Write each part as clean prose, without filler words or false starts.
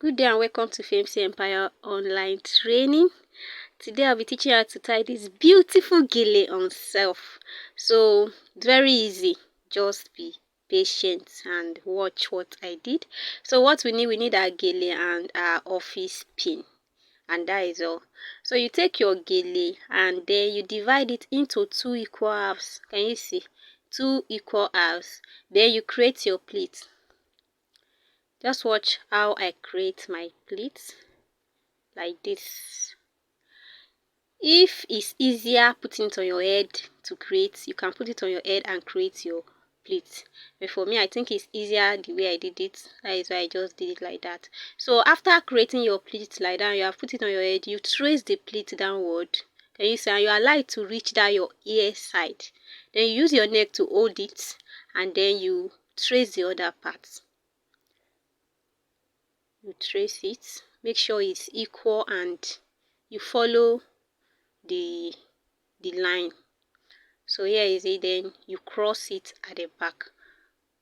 Good day and welcome to Famous Empire online training. Today I'll be teaching you how to tie this beautiful gele on self. So very easy, just be patient and watch what I did. So what we need our gele and our office pin, and that is all. So you take your gele and then you divide it into two equal halves. Can you see? Two equal halves. Then you create your pleat. Just watch how I create my pleats like this. If it's easier putting it on your head to create, you can put it on your head and create your pleats. But for me, I think it's easier the way I did it. That is why I just did it like that. So after creating your pleat like that, you have put it on your head, you trace the pleat downward. Can you see? And you allow it to reach down your ear side. Then you use your neck to hold it and then you trace the other part. You trace it, make sure it's equal and you follow the line. So here is it. Then you cross it at the back.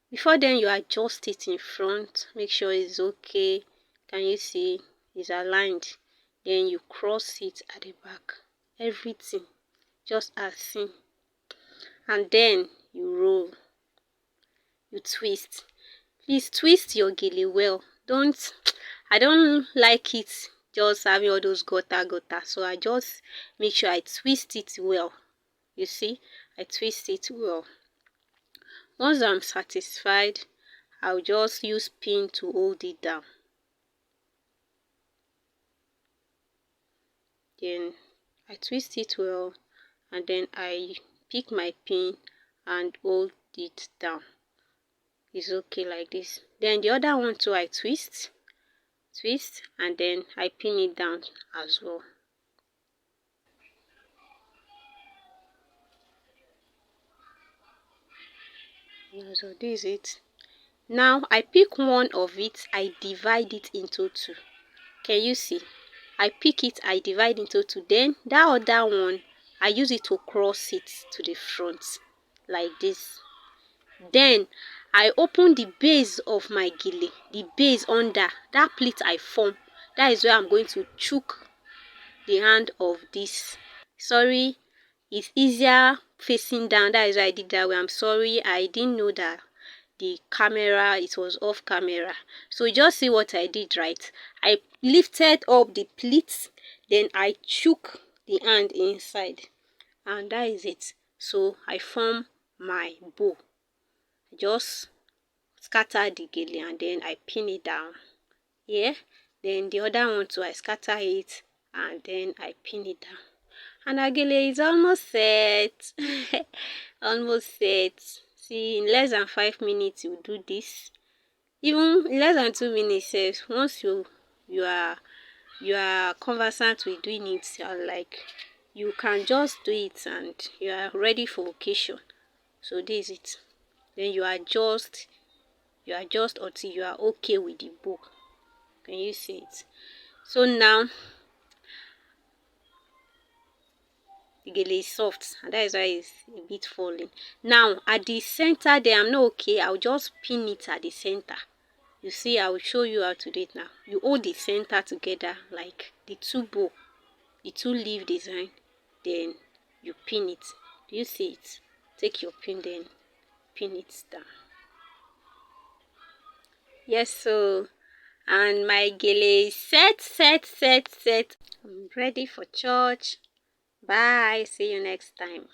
Before then you adjust it in front, make sure it's okay. Can you see it's aligned? Then you cross it at the back, everything just as seen, and then you roll, you twist. Please twist your gele well. I don't like it just having all those gutter, so I just make sure I twist it well. You see, I twist it well. Once I'm satisfied, I'll just use pin to hold it down. Then I twist it well and then I pick my pin and hold it down. It's okay like this. Then the other one too, I twist and then I pin it down as well. So this is it. Now I pick one of it, I divide it into two. Can you see? I pick it, I divide into two. Then that other one, I use it to cross it to the front like this. Then I open the base of my gele, the base under that pleat I form. That is where I'm going to chook the hand of this. Sorry, it's easier facing down. That is why I did that way. I'm sorry, I didn't know that the camera, it was off camera. So just see what I did, right? I lifted up the pleats, then I chook the hand inside, and that is it. So I form my bow. Just scatter the gele and then I pin it down here. Then the other one too, I scatter it and then I pin it down, and our gele is almost set. Almost set. See, in less than 5 minutes you do this. Even in less than 2 minutes, once you are conversant with doing it, like you can just do it and you are ready for occasion. So this is it. Then you adjust until you are okay with the bow. Can you see it? So now the gele is soft and that is why it's a bit falling. Now at the center there, I'm not okay, I'll just pin it at the center. You see, I will show you how to do it now. You hold the center together like the two bow, the two leaf design, then you pin it. Do you see it? Take your pin, then pin it down. Yes, so and my gele is set. I'm ready for church. Bye. See you next time.